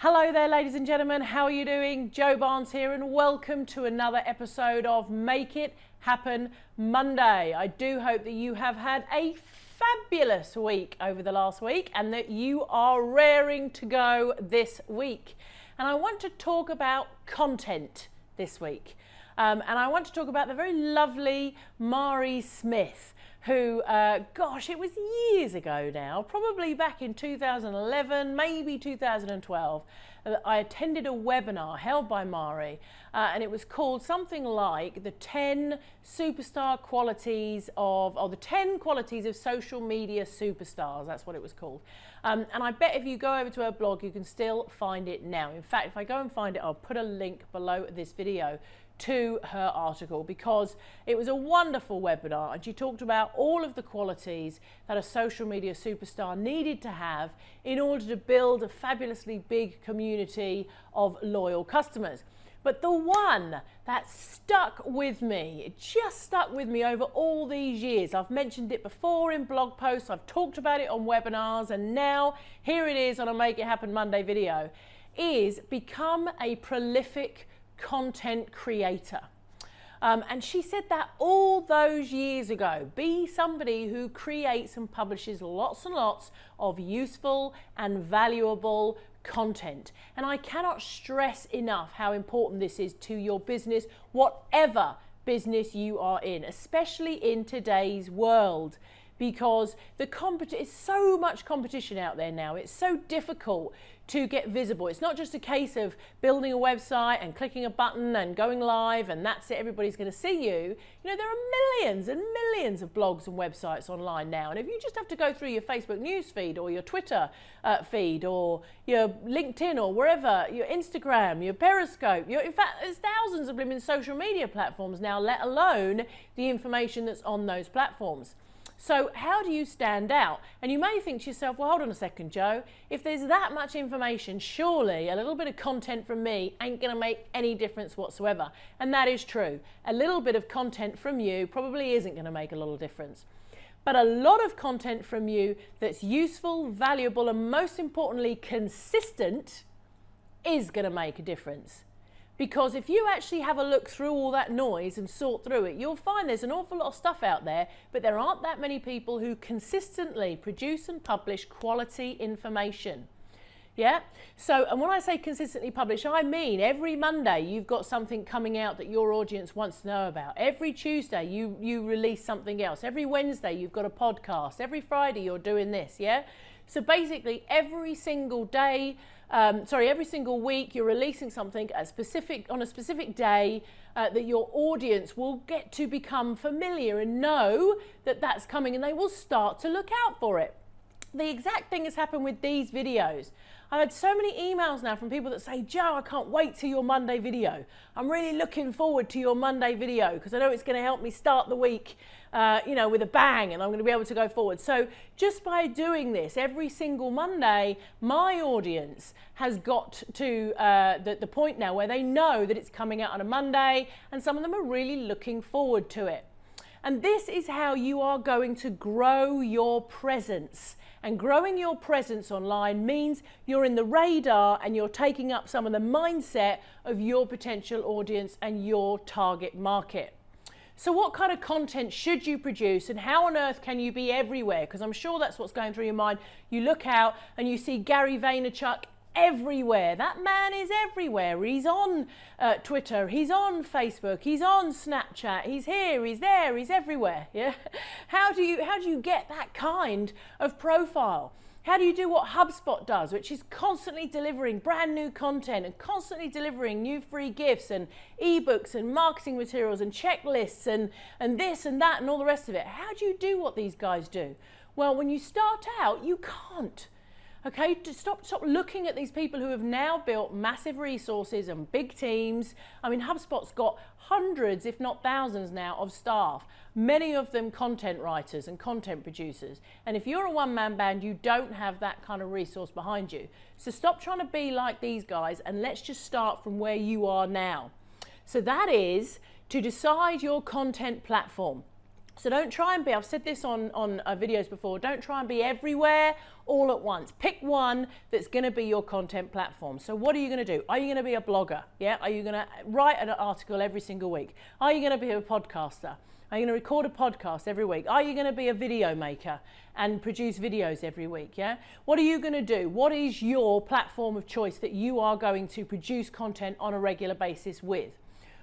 Hello there, ladies and gentlemen. How are you doing? Joe Barnes here, and welcome to another episode of Make It Happen Monday. I do hope that you have had a fabulous week over the last week and that you are raring to go this week. And I want to talk about content this week. And I want to talk about the very lovely Mari Smith, who, gosh, it was years ago now, probably back in 2011, maybe 2012, I attended a webinar held by Mari, and it was called something like the 10 superstar qualities of, or the 10 qualities of social media superstars, that's what it was called. And I bet if you go over to her blog, you can still find it now. In fact, if I go and find it, I'll put a link below this video to her article, because it was a wonderful webinar and she talked about all of the qualities that a social media superstar needed to have in order to build a fabulously big community of loyal customers. But the one that stuck with me, it just stuck with me over all these years. I've mentioned it before in blog posts, I've talked about it on webinars, and now here it is on a Make It Happen Monday video, is become a prolific content creator. And she said that all those years ago. Be somebody who creates and publishes lots and lots of useful and valuable content. And I cannot stress enough how important this is to your business, whatever business you are in, especially in today's world. Because it's so much competition out there now. It's so difficult to get visible. It's not just a case of building a website and clicking a button and going live and that's it, everybody's going to see you. You know, there are millions and millions of blogs and websites online now. And if you just have to go through your Facebook news feed or your Twitter feed or your LinkedIn or wherever, your Instagram, your Periscope, in fact, there's thousands of them in social media platforms now, let alone the information that's on those platforms. So how do you stand out? And you may think to yourself, well, hold on a second, Joe. If there's that much information, surely a little bit of content from me ain't going to make any difference whatsoever. And that is true. A little bit of content from you probably isn't going to make a lot of difference. But a lot of content from you that's useful, valuable, and most importantly, consistent is going to make a difference. Because if you actually have a look through all that noise and sort through it, you'll find there's an awful lot of stuff out there, but there aren't that many people who consistently produce and publish quality information. Yeah? So, and when I say consistently publish, I mean every Monday you've got something coming out that your audience wants to know about. Every Tuesday you release something else. Every Wednesday you've got a podcast. Every Friday you're doing this, yeah? So basically every single day, every single week you're releasing something on a specific day that your audience will get to become familiar and know that that's coming, and they will start to look out for it. The exact thing has happened with these videos. I've had so many emails now from people that say, Joe, I can't wait till your Monday video. I'm really looking forward to your Monday video because I know it's going to help me start the week with a bang, and I'm going to be able to go forward. So just by doing this every single Monday, my audience has got to the point now where they know that it's coming out on a Monday, and some of them are really looking forward to it. And this is how you are going to grow your presence. And growing your presence online means you're in the radar and you're taking up some of the mindset of your potential audience and your target market. So what kind of content should you produce, and how on earth can you be everywhere? Because I'm sure that's what's going through your mind. You look out and you see Gary Vaynerchuk everywhere. That man is everywhere. He's on Twitter, he's on Facebook, he's on Snapchat, he's here, he's there, he's everywhere. Yeah. How do you get that kind of profile? How do you do what HubSpot does, which is constantly delivering brand new content and constantly delivering new free gifts and ebooks and marketing materials and checklists and this and that and all the rest of it? How do you do what these guys do? Well, when you start out, you can't. Okay, stop looking at these people who have now built massive resources and big teams. I mean, HubSpot's got hundreds, if not thousands now, of staff, many of them content writers and content producers. And if you're a one-man band, you don't have that kind of resource behind you. So stop trying to be like these guys, and let's just start from where you are now. So that is to decide your content platform. So don't try and be, I've said this on videos before, don't try and be everywhere all at once. Pick one that's going to be your content platform. So what are you going to do? Are you going to be a blogger? Yeah. Are you going to write an article every single week? Are you going to be a podcaster? Are you going to record a podcast every week? Are you going to be a video maker and produce videos every week? Yeah. What are you going to do? What is your platform of choice that you are going to produce content on a regular basis with?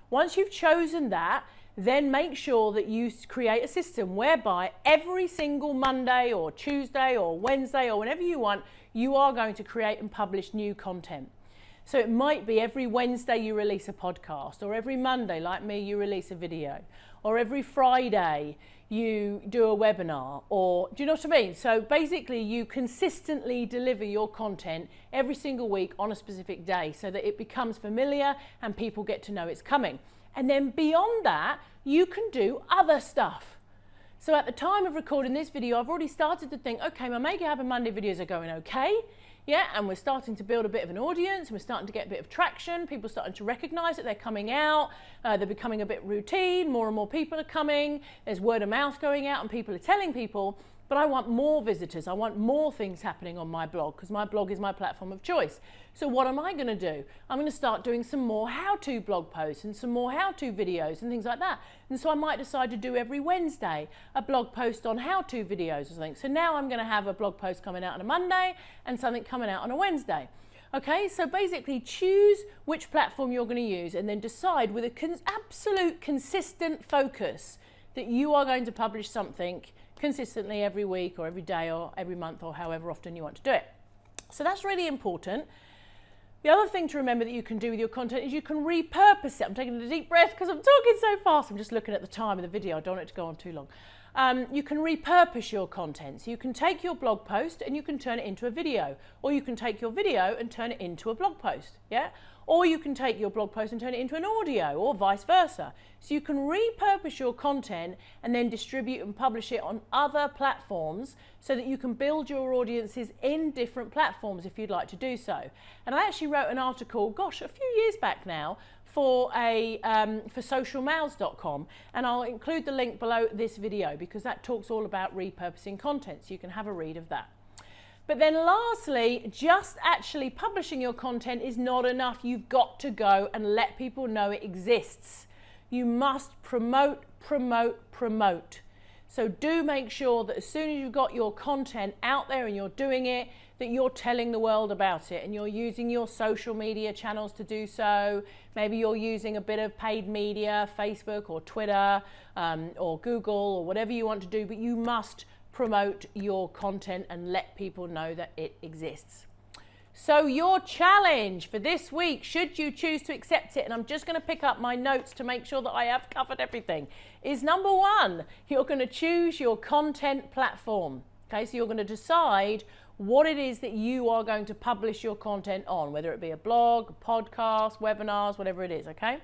Once you've chosen that, then make sure that you create a system whereby every single Monday or Tuesday or Wednesday or whenever you want, you are going to create and publish new content. So it might be every Wednesday you release a podcast, or every Monday, like me, you release a video, or every Friday you do a webinar, or do you know what I mean? So basically you consistently deliver your content every single week on a specific day so that it becomes familiar and people get to know it's coming. And then beyond that, you can do other stuff. So at the time of recording this video, I've already started to think, okay, my Make It Happen Monday videos are going okay. Yeah, and we're starting to build a bit of an audience, and we're starting to get a bit of traction. People are starting to recognize that they're coming out. They're becoming a bit routine. More and more people are coming. There's word of mouth going out, and people are telling people. But I want more visitors. I want more things happening on my blog because my blog is my platform of choice. So what am I going to do? I'm going to start doing some more how-to blog posts and some more how-to videos and things like that. And so I might decide to do every Wednesday a blog post on how-to videos or something. So now I'm going to have a blog post coming out on a Monday and something coming out on a Wednesday. Okay, so basically choose which platform you're going to use and then decide with an absolute consistent focus that you are going to publish something consistently every week or every day or every month or however often you want to do it. So that's really important. The other thing to remember that you can do with your content is you can repurpose it. I'm taking a deep breath because I'm talking so fast. I'm just looking at the time of the video. I don't want it to go on too long. You can repurpose your content. So you can take your blog post and you can turn it into a video, or you can take your video and turn it into a blog post. Yeah. Or you can take your blog post and turn it into an audio, or vice versa. So you can repurpose your content and then distribute and publish it on other platforms so that you can build your audiences in different platforms if you'd like to do so. And I actually wrote an article, gosh, a few years back now, for socialmails.com, and I'll include the link below this video because that talks all about repurposing content, so you can have a read of that. But then lastly, just actually publishing your content is not enough. You've got to go and let people know it exists. You must promote, promote, promote. So do make sure that as soon as you've got your content out there and you're doing it, that you're telling the world about it and you're using your social media channels to do so. Maybe you're using a bit of paid media, Facebook or Twitter or Google or whatever you want to do, but you must promote your content and let people know that it exists. So your challenge for this week, should you choose to accept it, and I'm just going to pick up my notes to make sure that I have covered everything, is number one, you're going to choose your content platform. Okay, so you're going to decide what it is that you are going to publish your content on, whether it be a blog, a podcast, webinars, whatever it is, okay?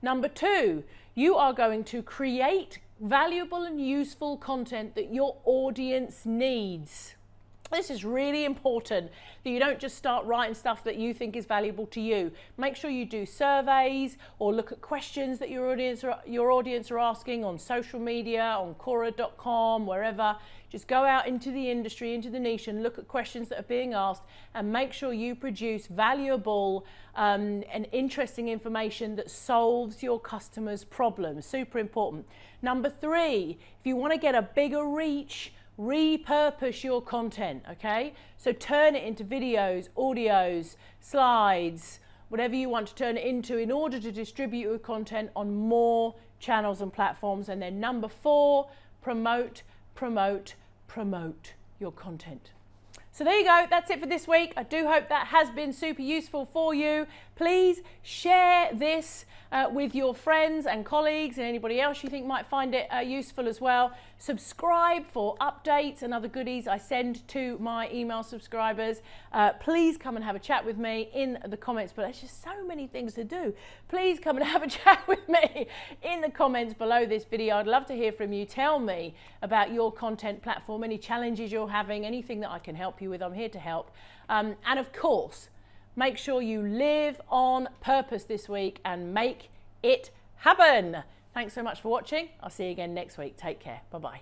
Number two, you are going to create valuable and useful content that your audience needs. This is really important, that you don't just start writing stuff that you think is valuable to you. Make sure you do surveys or look at questions that your audience are asking on social media, on Quora.com, wherever. Just go out into the industry, into the niche, and look at questions that are being asked and make sure you produce valuable and interesting information that solves your customers' problems. Super important. Number three, if you want to get a bigger reach, repurpose your content, okay? So turn it into videos, audios, slides, whatever you want to turn it into in order to distribute your content on more channels and platforms. And then number four, promote, promote, promote your content. So there you go, that's it for this week. I do hope that has been super useful for you. Please share this with your friends and colleagues and anybody else you think might find it useful as well. Subscribe for updates and other goodies I send to my email subscribers. Please come and have a chat with me in the comments, but there's just so many things to do. Please come and have a chat with me in the comments below this video. I'd love to hear from you. Tell me about your content platform, any challenges you're having, anything that I can help you with. I'm here to help. And of course, make sure you live on purpose this week and make it happen. Thanks so much for watching. I'll see you again next week. Take care. Bye-bye.